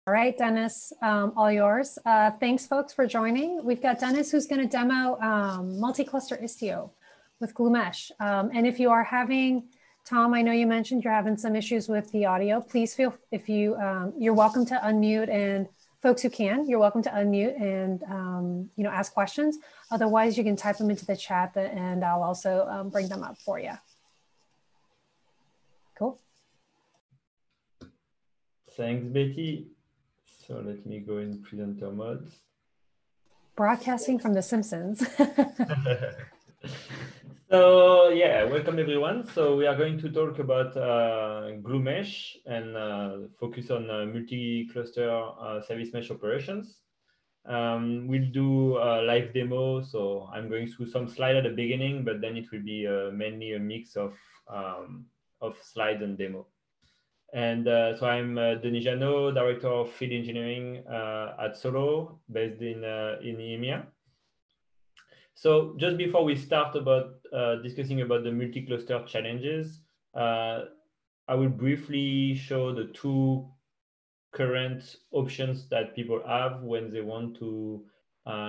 All right, Denis, all yours. Thanks, folks, for joining. We've got Denis who's going to demo MultiCluster Istio with Gloo Mesh. And if you are having, Tom, I know you mentioned you're having some issues with the audio. Please feel, if you're welcome to unmute, and folks who can, you're welcome to unmute and ask questions. Otherwise, you can type them into the chat, and I'll also bring them up for you. Cool. Thanks, Betty. So let me go in presenter mode. Broadcasting from The Simpsons. So yeah, welcome everyone. So we are going to talk about Gloo Mesh and focus on multi-cluster service mesh operations. We'll do a live demo. So I'm going through some slides at the beginning, but then it will be mainly a mix of slides and demo. And so I'm Denis Jannot, Director of Field Engineering at Solo, based in EMEA. So just before we start about discussing about the multi-cluster challenges, I will briefly show the two current options that people have when they want to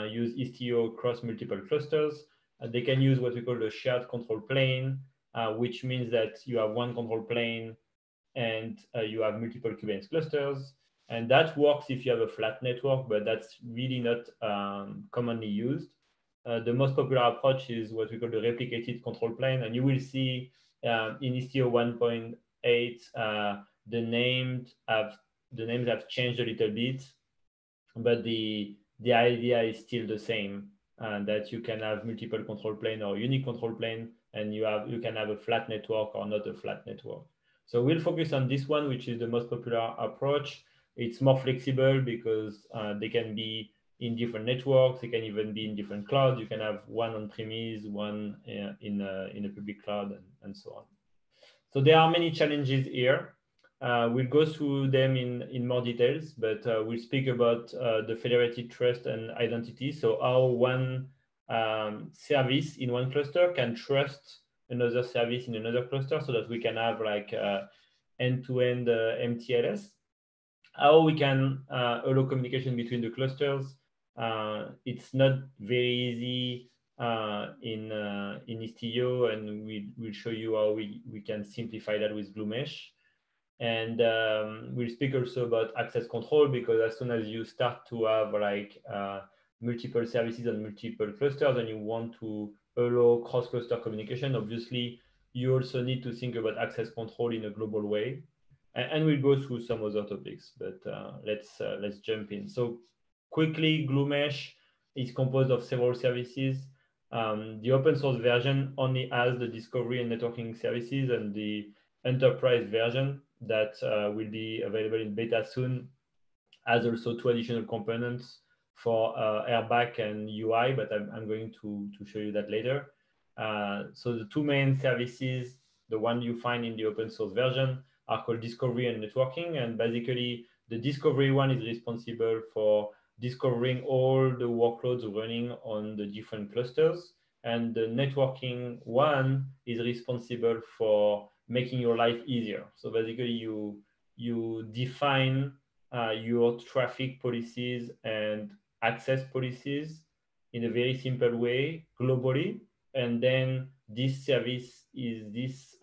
use Istio across multiple clusters. They can use what we call the shared control plane, which means that you have one control plane and you have multiple Kubernetes clusters. And that works if you have a flat network, but that's really not commonly used. The most popular approach is what we call the replicated control plane. And you will see in Istio 1.8, the names have changed a little bit, but the idea is still the same, that you can have multiple control plane or unique control plane, and you can have a flat network or not a flat network. So we'll focus on this one, which is the most popular approach. It's more flexible because they can be in different networks. They can even be in different clouds. You can have one on-premise, one in a public cloud, and so on. So there are many challenges here. We'll go through them in more details, but we'll speak about the federated trust and identity. So how one service in one cluster can trust another service in another cluster, so that we can have like end-to-end MTLS. How we can allow communication between the clusters. It's not very easy in Istio, and we'll show you how we can simplify that with Gloo Mesh. And we'll speak also about access control, because as soon as you start to have like multiple services and multiple clusters and you want to allow cross-cluster communication, obviously you also need to think about access control in a global way. And we'll go through some other topics, but let's jump in. So quickly, Gloo Mesh is composed of several services. The open source version only has the discovery and networking services, and the enterprise version that will be available in beta soon has also two additional components for Airbag and UI, but I'm going to show you that later. So the two main services, the one you find in the open source version, are called discovery and networking. And basically, the discovery one is responsible for discovering all the workloads running on the different clusters. And the networking one is responsible for making your life easier. So basically, you define your traffic policies and access policies in a very simple way globally. And then this service is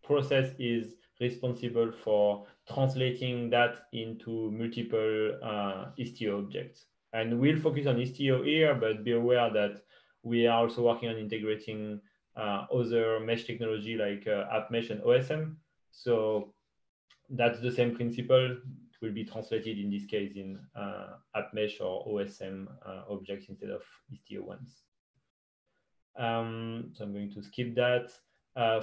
process is responsible for translating that into multiple Istio objects. And we'll focus on Istio here, but be aware that we are also working on integrating other mesh technology like App Mesh and OSM. So that's the same principle. It will be translated in this case in App Mesh or OSM objects instead of Istio ones. So I'm going to skip that.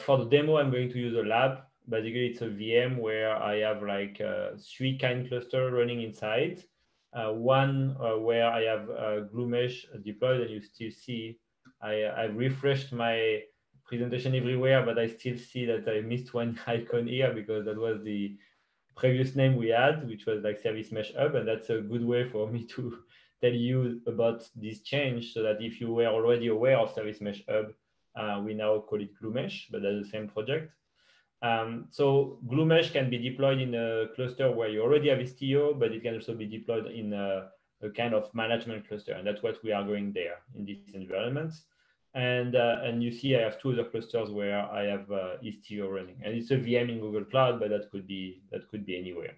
For the demo, I'm going to use a lab. Basically, it's a VM where I have like 3 kind clusters running inside. One where I have Gloo Mesh deployed, and you still see I've refreshed my presentation everywhere, but I still see that I missed one icon here because that was the previous name we had, which was like Service Mesh Hub, and that's a good way for me to tell you about this change, so that if you were already aware of Service Mesh Hub, we now call it Gloo Mesh, but that's the same project. So Gloo Mesh can be deployed in a cluster where you already have Istio, but it can also be deployed in a kind of management cluster, and that's what we are going there in this environment. And you see, I have two other clusters where I have Istio running, and it's a VM in Google Cloud, but that could be anywhere.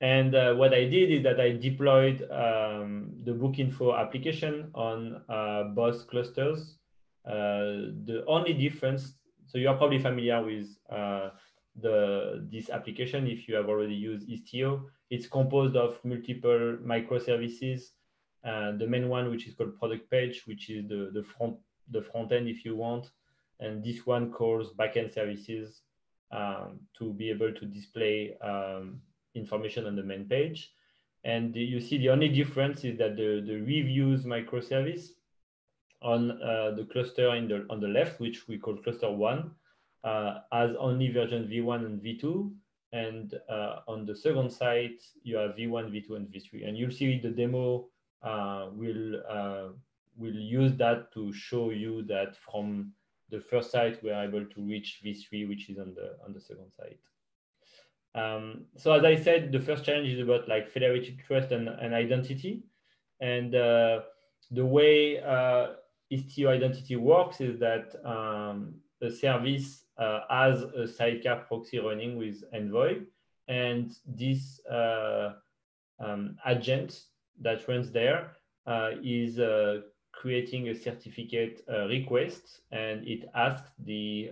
And what I did is that I deployed the Bookinfo application on both clusters. The only difference, so you are probably familiar with this application if you have already used Istio. It's composed of multiple microservices. The main one, which is called product page, which is the front end if you want. And this one calls backend services to be able to display information on the main page. And you see the only difference is that the reviews microservice on the cluster on the left, which we call cluster 1, has only version v1 and v2. And on the second side, you have v1, v2, and v3. And you'll see the demo will use that to show you that from the first site, we are able to reach v3, which is on the second site. So as I said, the first challenge is about like federated trust and identity. And the way Istio identity works is that the service has a sidecar proxy running with Envoy, and this agent that runs there is creating a certificate request, and it asks the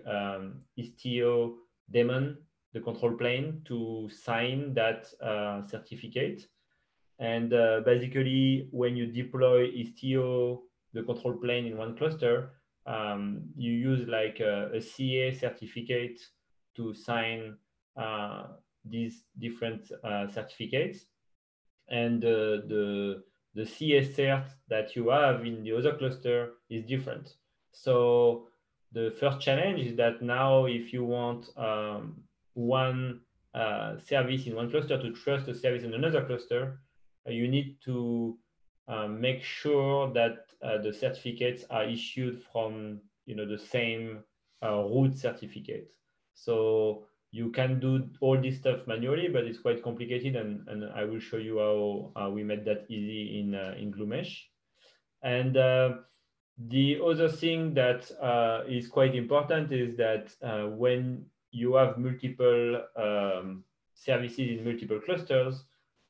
Istio daemon, the control plane, to sign that certificate. And basically, when you deploy Istio, the control plane in one cluster, you use like a CA certificate to sign these different certificates. And the CA cert that you have in the other cluster is different. So the first challenge is that now if you want one service in one cluster to trust a service in another cluster, you need to make sure that the certificates are issued from the same root certificate. So you can do all this stuff manually, but it's quite complicated, and I will show you how we made that easy in Gloo Mesh. And the other thing that is quite important is that when you have multiple services in multiple clusters,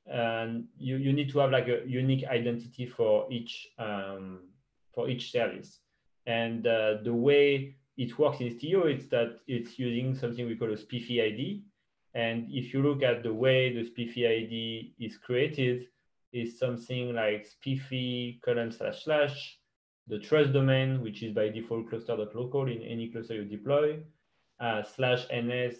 and you need to have like a unique identity for each service. And the way it works in Istio, it's that it's using something we call a SPIFFE ID. And if you look at the way the SPIFFE ID is created, is something like SPIFFE : the trust domain, which is by default cluster.local in any cluster you deploy, /ns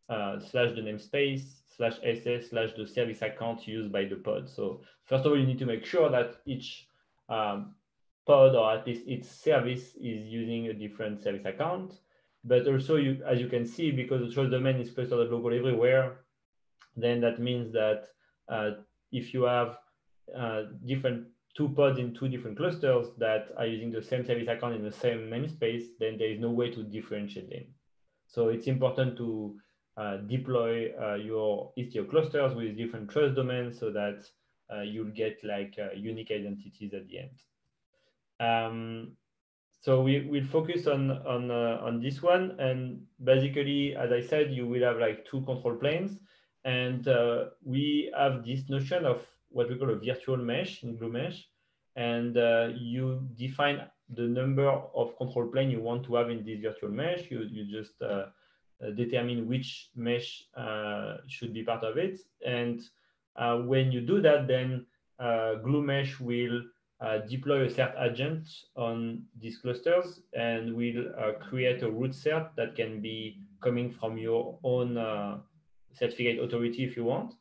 / the namespace /ss / the service account used by the pod. So first of all, you need to make sure that each pod, or at least its service, is using a different service account. But also, as you can see, because the trust domain is cluster.local everywhere, then that means that if you have different two pods in two different clusters that are using the same service account in the same namespace, then there is no way to differentiate them. So it's important to deploy your Istio clusters with different trust domains so that you'll get like unique identities at the end. So we'll focus on this one, and basically, as I said, you will have like two control planes, and we have this notion of what we call a virtual mesh in Gloo Mesh, and you define the number of control plane you want to have in this virtual mesh. You just determine which mesh should be part of it, and when you do that, then Gloo Mesh will deploy a cert agent on these clusters, and will create a root cert that can be coming from your own certificate authority if you want.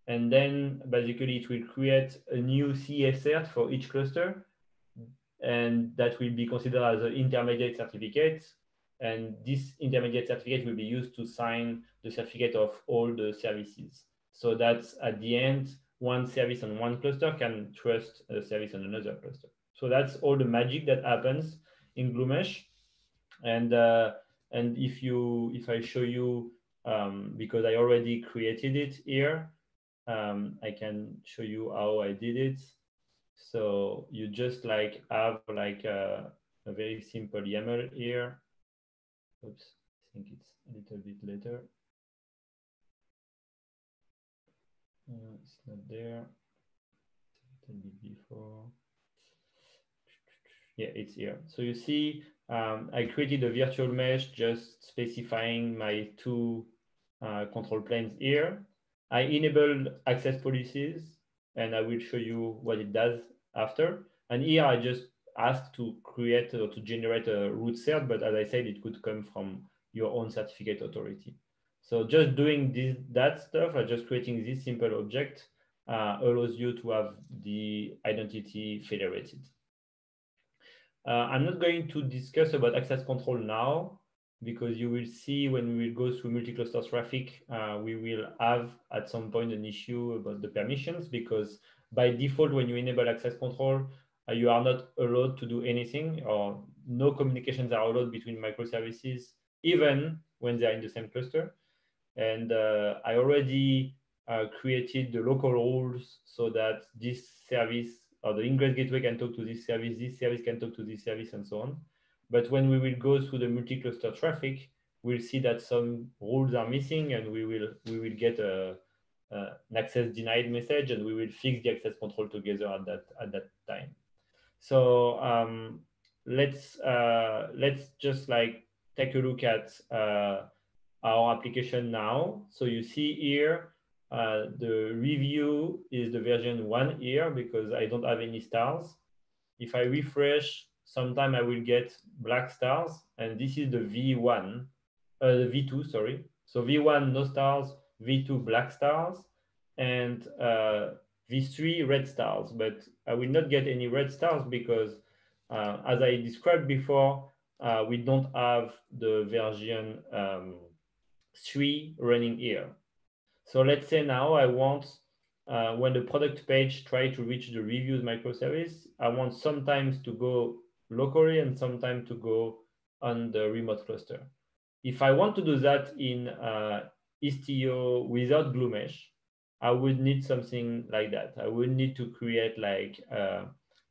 And then basically it will create a new CA cert for each cluster, and that will be considered as an intermediate certificate. And this intermediate certificate will be used to sign the certificate of all the services. So that's at the end, one service on one cluster can trust a service on another cluster. So that's all the magic that happens in Gloo Mesh. And And if I show you, because I already created it here, I can show you how I did it. So you just like have like a very simple YAML here. Oops, I think it's a little bit later. It's not there. A little bit before. Yeah, it's here. So you see, I created a virtual mesh just specifying my two control planes here. I enabled access policies, and I will show you what it does after. And here I just asked to create or to generate a root cert, but as I said, it could come from your own certificate authority. So just doing that stuff, just creating this simple object allows you to have the identity federated. I'm not going to discuss about access control now, because you will see when we will go through multi-cluster traffic, we will have at some point an issue about the permissions, because by default, when you enable access control, you are not allowed to do anything, or no communications are allowed between microservices, even when they're in the same cluster. And I already created the local rules so that this service or the ingress gateway can talk to this service can talk to this service, and so on. But when we will go through the multi-cluster traffic, we'll see that some rules are missing, and we will get an access denied message, and we will fix the access control together at that time. So let's just like take a look at our application now. So you see here, the review is the version 1 here, because I don't have any stars. If I refresh, sometime I will get black stars, and this is the V1, the V2, sorry. So V1, no stars, V2, black stars, and V3, red stars. But I will not get any red stars because, as I described before, we don't have the version 3 running here. So let's say now I want, when the product page try to reach the reviews microservice, I want sometimes to go locally and sometimes to go on the remote cluster. If I want to do that in Istio without Gloo Mesh, I would need something like that. I would need to create like a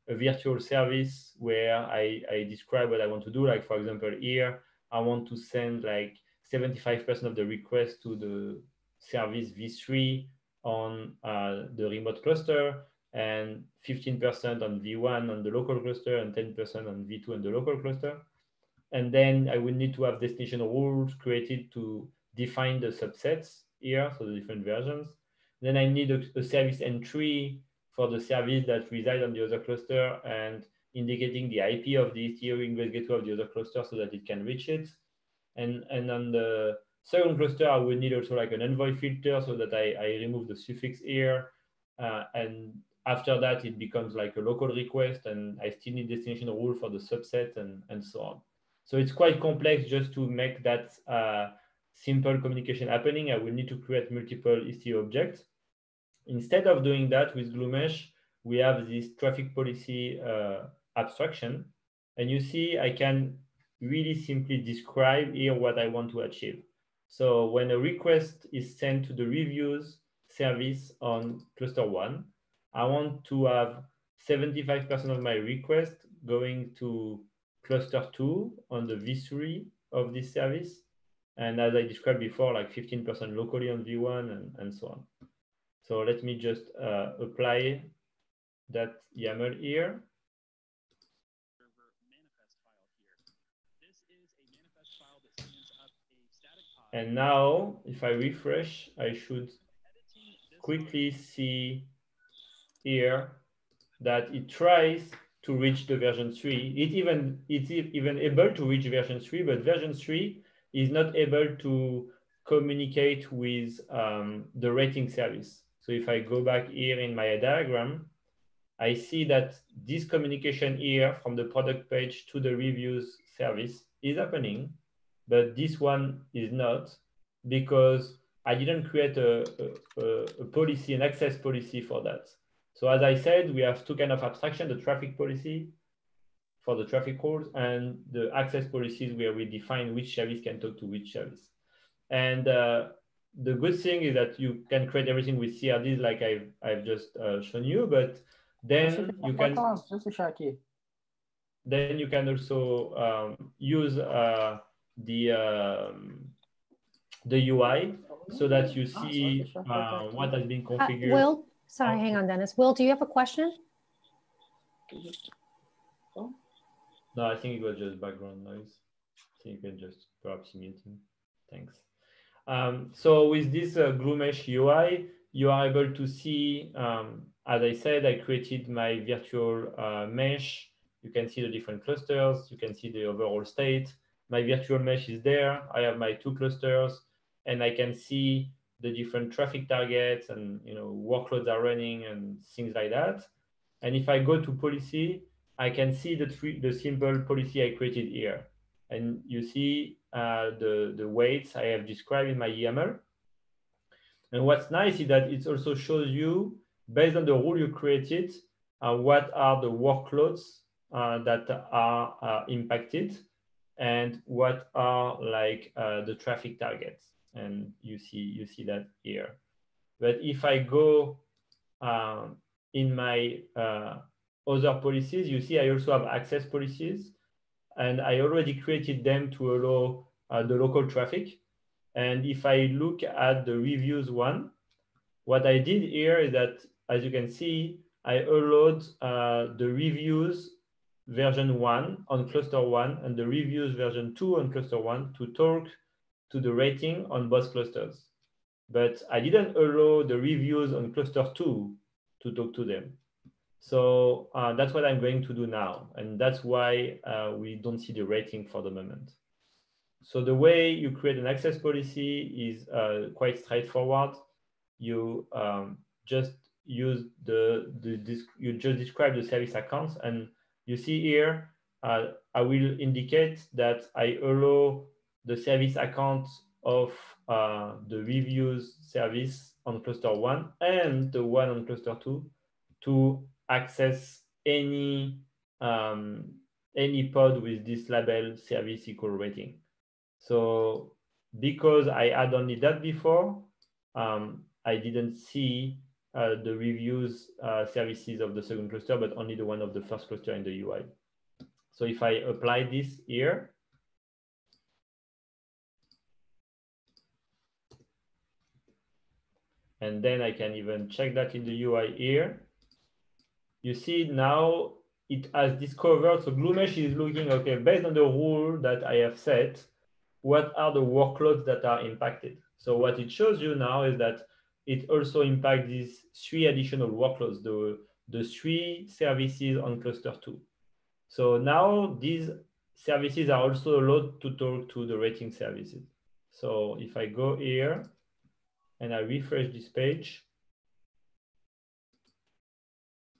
virtual service where I describe what I want to do. Like, for example, here, I want to send like 75% of the requests to the service V3 on the remote cluster, and 15% on V1 on the local cluster, and 10% on V2 on the local cluster. And then I would need to have destination rules created to define the subsets here, so the different versions. Then I need a service entry for the service that reside on the other cluster, and indicating the IP of the Istio ingress gateway of the other cluster so that it can reach it. And on the second cluster, I would need also like an envoy filter so that I remove the suffix here. And after that, it becomes like a local request, and I still need destination rule for the subset, and so on. So it's quite complex just to make that simple communication happening. I will need to create multiple Istio objects. Instead of doing that with Gloo Mesh, we have this traffic policy abstraction. And you see, I can really simply describe here what I want to achieve. So when a request is sent to the reviews service on cluster 1, I want to have 75% of my request going to cluster 2 on the V3 of this service. And as I described before, like 15% locally on V1, and so on. So let me just apply that YAML here. And now, if I refresh, I should quickly see here that it tries to reach the version 3. It's even able to reach version 3, but version 3 is not able to communicate with the rating service. So if I go back here in my diagram, I see that this communication here from the product page to the reviews service is happening, but this one is not, because I didn't create a policy, an access policy for that. So as I said, we have two kinds of abstraction, the traffic policy for the traffic rules, and the access policies where we define which service can talk to which service. And the good thing is that you can create everything with CRDs like I've just shown you, but then you can also use the UI so that you see what has been configured. Will, sorry, hang on, Dennis. Will, do you have a question? No, I think it was just background noise. I think you can just perhaps mute him. Thanks. So with this Gloo Mesh UI, you are able to see, as I said, I created my virtual mesh. You can see the different clusters. You can see the overall state. My virtual mesh is there. I have my 2 clusters, and I can see the different traffic targets and workloads are running and things like that. And if I go to policy, I can see the simple policy I created here. And you see the weights I have described in my YAML. And what's nice is that it also shows you, based on the rule you created, what are the workloads that are impacted and what are like the traffic targets. And you see that here. But if I go in my other policies, you see I also have access policies, and I already created them to allow the local traffic. And if I look at the reviews one, what I did here is that, as you can see, I allowed the reviews version 1 on cluster 1 and the reviews version 2 on cluster 1 to talk to the rating on both clusters. But I didn't allow the reviews on cluster 2 to talk to them. So that's what I'm going to do now. And that's why we don't see the rating for the moment. So the way you create an access policy is quite straightforward. You just use you just describe the service accounts, and you see here I will indicate that I allow the service account of the reviews service on cluster 1 and the one on cluster 2 to access any pod with this label service equal rating. So because I had only that before, I didn't see the reviews services of the second cluster, but only the one of the first cluster in the UI. So if I apply this here, and then I can even check that in the UI here, you see now it has discovered, so Gloo Mesh is looking, okay, based on the rule that I have set, what are the workloads that are impacted? So what it shows you now is that it also impacts these 3 additional workloads, the 3 services on cluster 2. So now these services are also allowed to talk to the rating services. So if I go here and I refresh this page,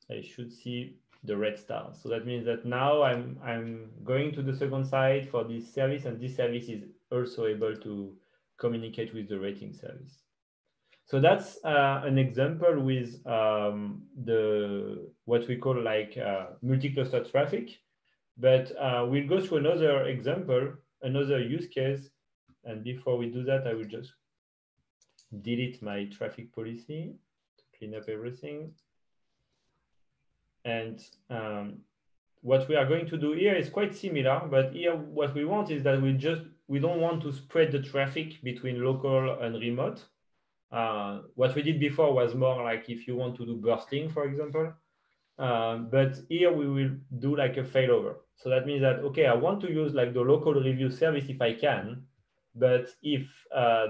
I should see the red star. So that means that now I'm going to the second side for this service, and this service is also able to communicate with the rating service. So that's an example with what we call like multi-cluster traffic. But we'll go through another example, another use case. And before we do that, I will just delete my traffic policy to clean up everything. And what we are going to do here is quite similar, but here what we want is that we don't want to spread the traffic between local and remote. What we did before was more like if you want to do bursting, for example. But here we will do like a failover. So that means that, okay, I want to use like the local review service if I can, but if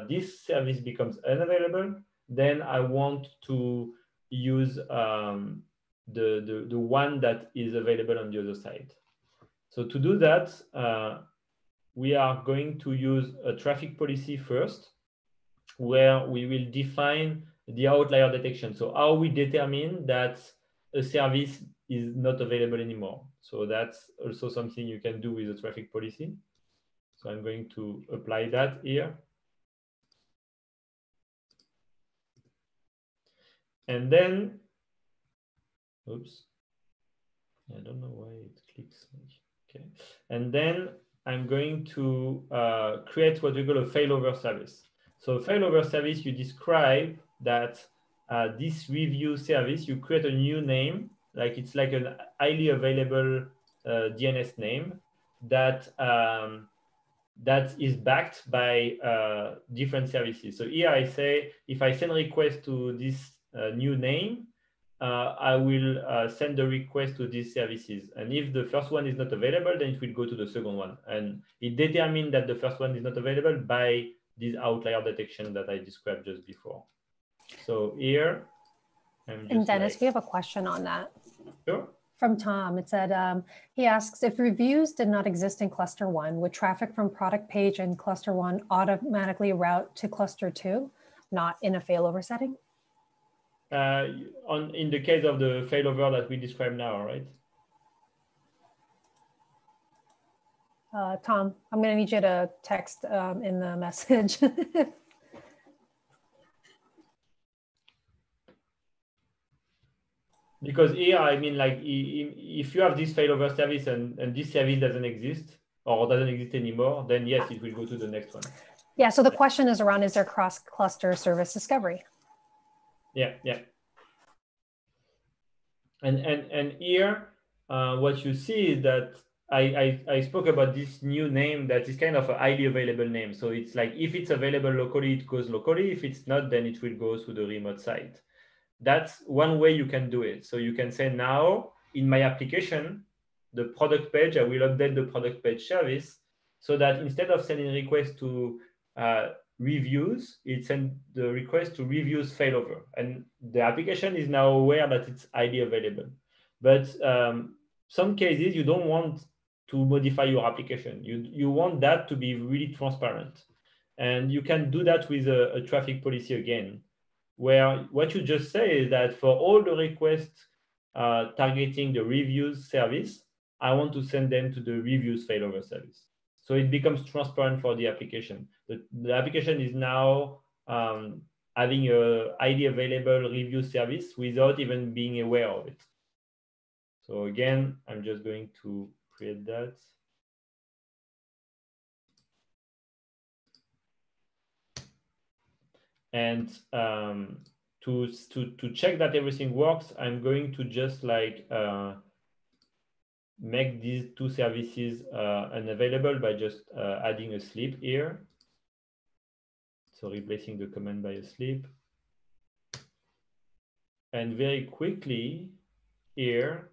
this service becomes unavailable, then I want to use the one that is available on the other side. So to do that, we are going to use a traffic policy first, where we will define the outlier detection. So how we determine that a service is not available anymore. So that's also something you can do with the traffic policy. So I'm going to apply that here. And then, oops, I don't know why it clicks. Okay, and then I'm going to create what we call a failover service. So a failover service, you describe that this review service, you create a new name, like it's like a highly available DNS name that that is backed by different services. So here I say, if I send a request to this new name, I will send the request to these services. And if the first one is not available, then it will go to the second one. And it determines that the first one is not available by this outlier detection that I described just before. So here, I'm just and Dennis, like, we have a question on that. Sure. From Tom. It said, he asks, if reviews did not exist in cluster 1, would traffic from product page in cluster 1 automatically route to cluster 2, not in a failover setting? In the case of the failover that we described now, right? Tom, I'm going to need you to text in the message. Because here, I mean, like, if you have this failover service and this service doesn't exist or doesn't exist anymore, then yes, it will go to the next one. Yeah, so the question is around, is there cross-cluster service discovery? Yeah, yeah. And here, what you see is that I spoke about this new name that is kind of a highly available name. So it's like, if it's available locally, it goes locally. If it's not, then it will go to the remote site. That's one way you can do it. So you can say, now in my application, the product page, I will update the product page service so that instead of sending requests to reviews, it sends the request to reviews failover. And the application is now aware that it's highly available. But some cases, you don't want to modify your application. You want that to be really transparent. And you can do that with a traffic policy again, where what you just say is that for all the requests targeting the reviews service, I want to send them to the reviews failover service. So it becomes transparent for the application. The application is now having a highly available review service without even being aware of it. So again, I'm just going to create that. And to check that everything works, I'm going to just like make these two services unavailable by just adding a sleep here. So replacing the command by a sleep. And very quickly here,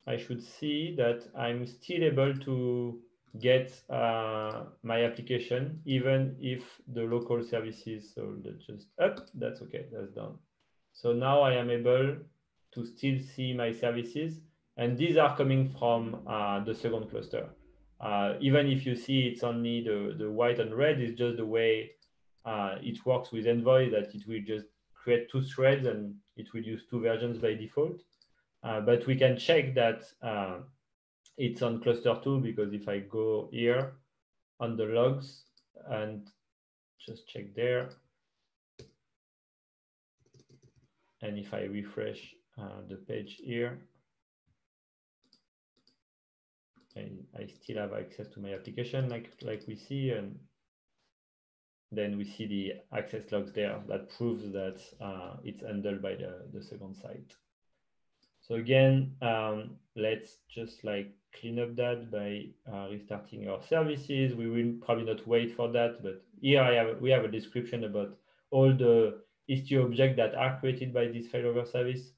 I should see that I'm still able to get my application, even if the local services, so let's just up, that's okay, that's done. So now I am able to still see my services, and these are coming from the second cluster. Even if you see it's only the white and red, is just the way it works with Envoy, that it will just create two threads and it will use two versions by default. But we can check that it's on cluster 2, because if I go here on the logs and just check there, and if I refresh the page here, and I still have access to my application like we see, and then we see the access logs there that proves that it's handled by the second site. So again, let's just like clean up that by restarting our services. We will probably not wait for that, but here we have a description about all the Istio objects that are created by this failover service.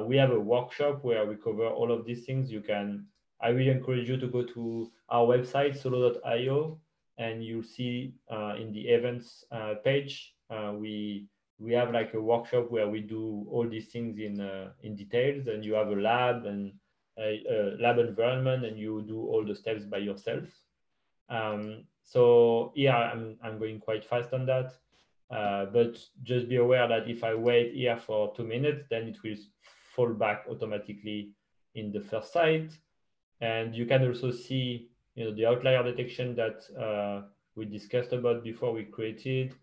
We have a workshop where we cover all of these things. I really encourage you to go to our website, solo.io, and you'll see in the events page, we have like a workshop where we do all these things in details, and you have a lab and a lab environment, and you do all the steps by yourself. So yeah, I'm going quite fast on that, but just be aware that if I wait here for 2 minutes, then it will fall back automatically in the first site. And you can also see, the outlier detection that we discussed about before we created.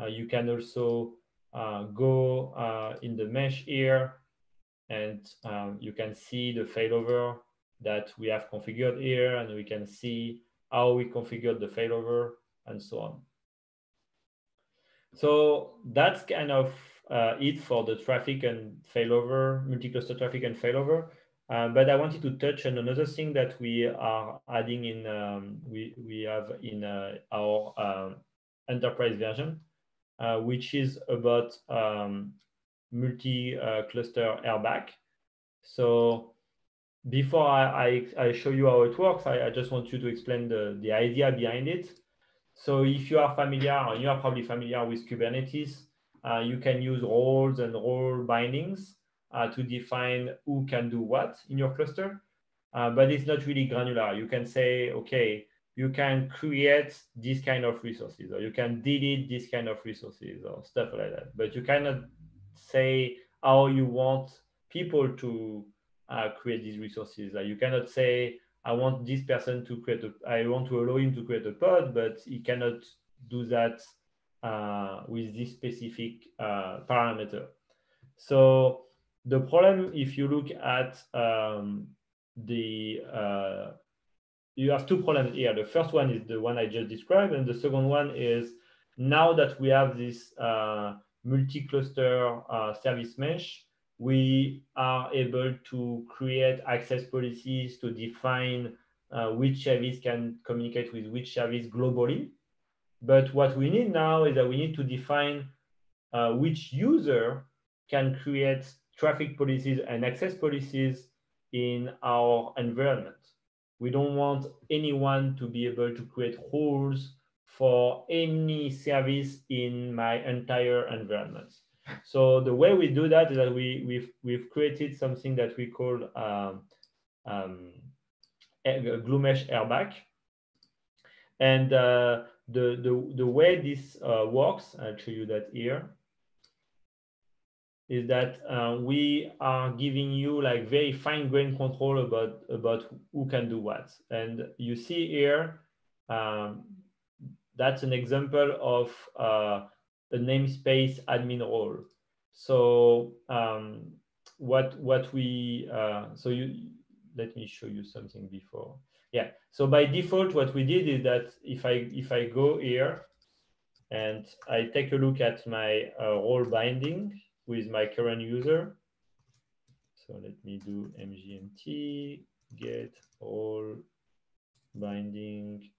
You can also go in the mesh here, and you can see the failover that we have configured here, and we can see how we configured the failover and so on. So that's kind of it for the traffic and failover, multi-cluster traffic and failover. But I wanted to touch on another thing that we are adding in, we have in our enterprise version, which is about multi-cluster airbag. So before I show you how it works, I just want you to explain the idea behind it. So if you are familiar, or you are probably familiar with Kubernetes, you can use roles and role bindings to define who can do what in your cluster, but it's not really granular. You can say, okay, you can create this kind of resources, or you can delete this kind of resources, or stuff like that. But you cannot say how you want people to create these resources. You cannot say, I want this person to create I want to allow him to create a pod, but he cannot do that with this specific parameter. So the problem, if you look at you have two problems here. The first one is the one I just described, and the second one is now that we have this multi-cluster service mesh, we are able to create access policies to define which service can communicate with which service globally. But what we need now is that we need to define which user can create traffic policies and access policies in our environment. We don't want anyone to be able to create rules for any service in my entire environment. So the way we do that is that we've created something that we call Gloo Mesh Airbag. And the way this works, I'll show you that here, is that we are giving you like very fine-grained control about who can do what. And you see here, that's an example of a namespace admin role. So let me show you something before. Yeah, so by default, what we did is that if I go here and I take a look at my role binding with my current user. So let me do mgmt get role binding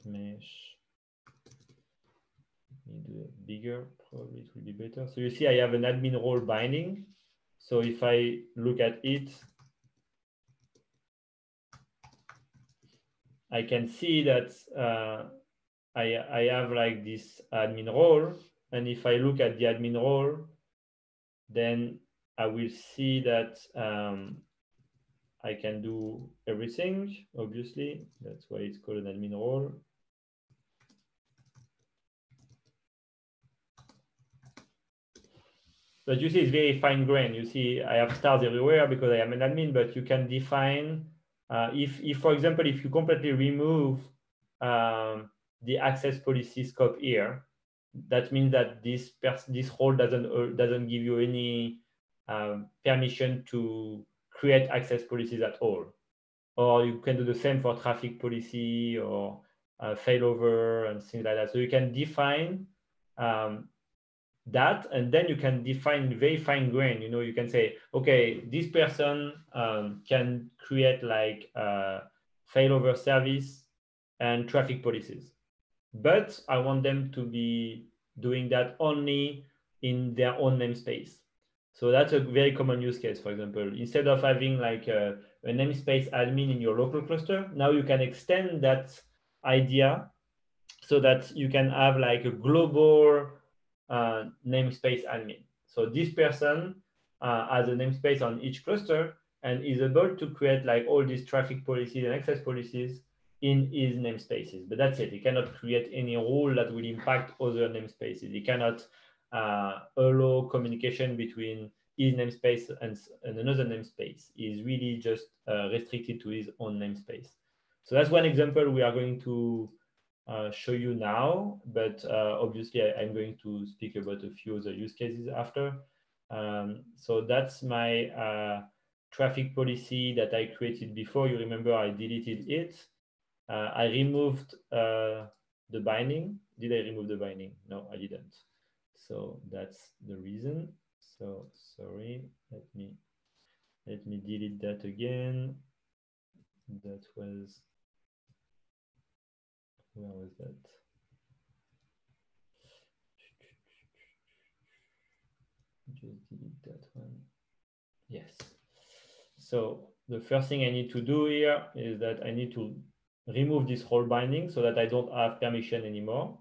mesh. Let me do it bigger, probably it will be better. So you see I have an admin role binding. So if I look at it, I can see that I have like this admin role. And if I look at the admin role, then I will see that I can do everything, obviously. That's why it's called an admin role. But you see it's very fine grained. You see I have stars everywhere because I am an admin, but you can define, if for example, if you completely remove the access policy scope here, that means that this role doesn't give you any permission to create access policies at all. Or you can do the same for traffic policy or failover and things like that. So you can define that, and then you can define very fine grain. You know, you can say, okay, this person can create like failover service and traffic policies, but I want them to be doing that only in their own namespace. So that's a very common use case. For example, instead of having like a namespace admin in your local cluster, now you can extend that idea so that you can have like a global namespace admin. So this person has a namespace on each cluster and is able to create like all these traffic policies and access policies in his namespaces. But that's it. He cannot create any rule that will impact other namespaces. He cannot allow communication between his namespace and another namespace. He's really just restricted to his own namespace. So that's one example we are going to show you now, but obviously I'm going to speak about a few other use cases after. So that's my traffic policy that I created before. You remember I deleted it. I removed the binding. Did I remove the binding? No, I didn't. So that's the reason. So sorry, let me delete that again. That was, where was that? Just delete that one. Yes. So the first thing I need to do here is that I need to remove this whole binding so that I don't have permission anymore.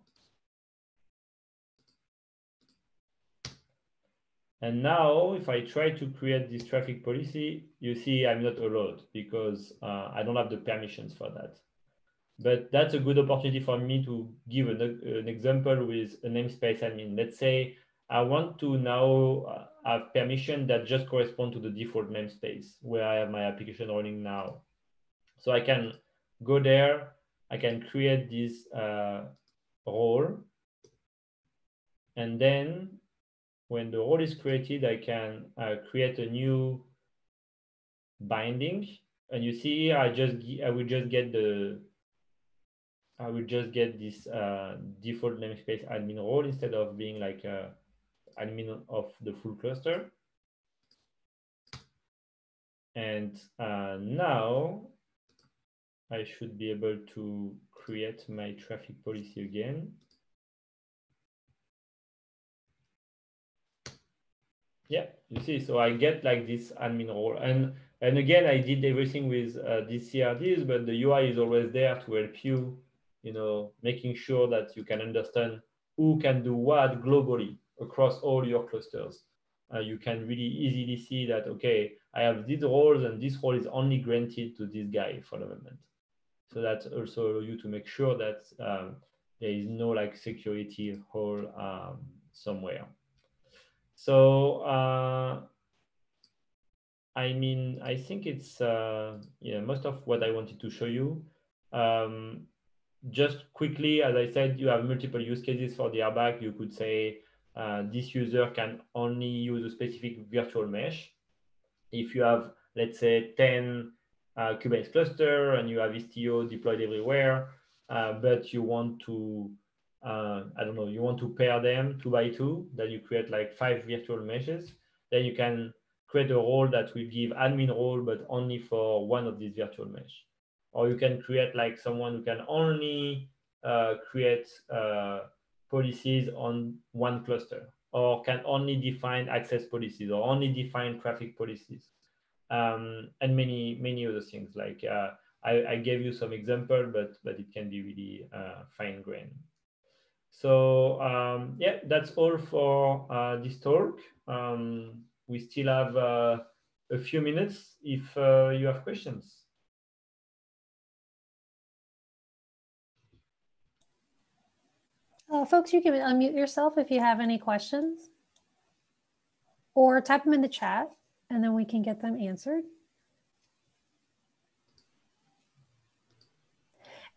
And now if I try to create this traffic policy, you see I'm not allowed because I don't have the permissions for that. But that's a good opportunity for me to give an example with a namespace admin. Let's say I want to now have permission that just correspond to the default namespace where I have my application running now. So I can go there, I can create this role, and then when the role is created, I can create a new binding. And you see, I will just get this default namespace admin role instead of being like admin of the full cluster. And now I should be able to create my traffic policy again. Yeah, you see, so I get like this admin role. And again, I did everything with these CRDs, but the UI is always there to help you, making sure that you can understand who can do what globally across all your clusters. You can really easily see that, okay, I have these roles and this role is only granted to this guy for the moment. So that also allows you to make sure that there is no like security hole somewhere. So I mean, I think it's most of what I wanted to show you. Just quickly, as I said, you have multiple use cases for the airbag. You could say this user can only use a specific virtual mesh. If you have, let's say, 10 Kubernetes cluster and you have Istio deployed everywhere, but you want to, I don't know, you want to pair them 2 by 2, then you create like 5 virtual meshes. Then you can create a role that will give admin role, but only for one of these virtual mesh. Or you can create like someone who can only create policies on one cluster, or can only define access policies, or only define traffic policies, and many other things. Like I gave you some example, but it can be really fine-grained. So yeah, that's all for this talk. We still have a few minutes if you have questions. Folks, you can unmute yourself if you have any questions, or type them in the chat, and then we can get them answered.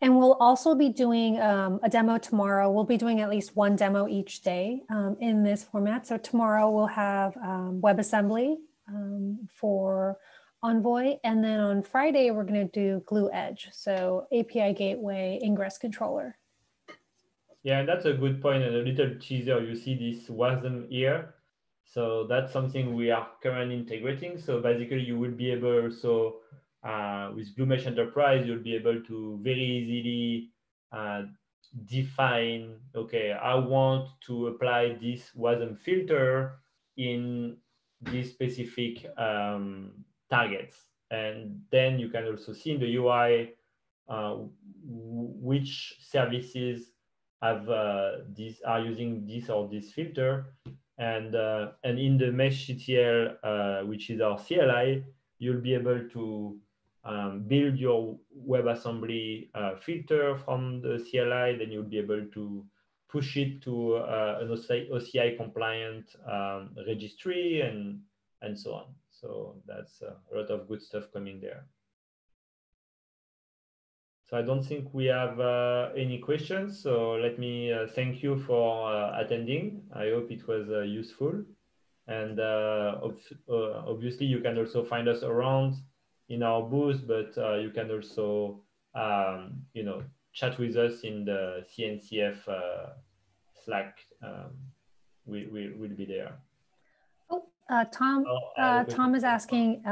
And we'll also be doing a demo tomorrow. We'll be doing at least one demo each day in this format. So tomorrow we'll have WebAssembly for Envoy. And then on Friday, we're going to do Gloo Edge. So API Gateway Ingress Controller. Yeah, and that's a good point. And a little teaser, you see this WASM here. So that's something we are currently integrating. So basically, you will be able also, with Gloo Mesh Enterprise, you'll be able to very easily define, okay, I want to apply this WASM filter in these specific targets. And then you can also see in the UI which services have are using this or this filter, and in the mesh CTL, which is our CLI, you'll be able to build your WebAssembly filter from the CLI. Then you'll be able to push it to an OCI compliant registry and so on. So that's a lot of good stuff coming there. So I don't think we have any questions. So let me thank you for attending. I hope it was useful. And obviously, you can also find us around in our booth, but you can also, you know, chat with us in the CNCF Slack. We'll be there. Oh, Tom is asking,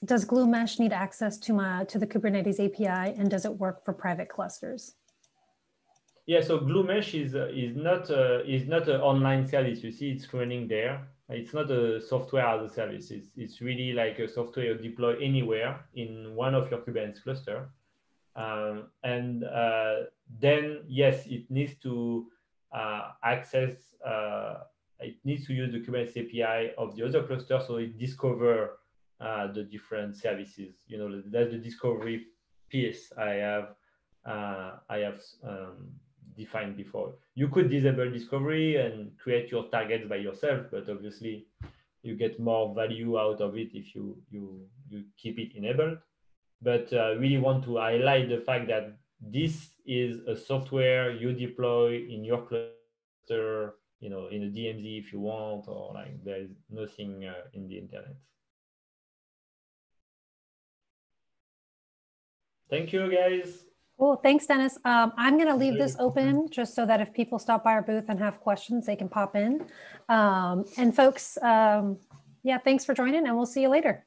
does Gloo Mesh need access to the Kubernetes API, and does it work for private clusters? Yeah, so Gloo Mesh is not an online service. You see, it's running there. It's not a software as a service. It's really like a software you deploy anywhere in one of your Kubernetes cluster. And then, yes, it needs to access, it needs to use the Kubernetes API of the other cluster, so it discover the different services. You know, that's the discovery piece I have defined before. You could disable discovery and create your targets by yourself, but obviously you get more value out of it if you keep it enabled. But really want to highlight the fact that this is a software you deploy in your cluster, you know, in a DMZ if you want, or like there is nothing in the internet. Thank you, guys. Cool. Thanks, Dennis. I'm going to leave this open just so that if people stop by our booth and have questions, they can pop in. And folks, yeah, thanks for joining, and we'll see you later.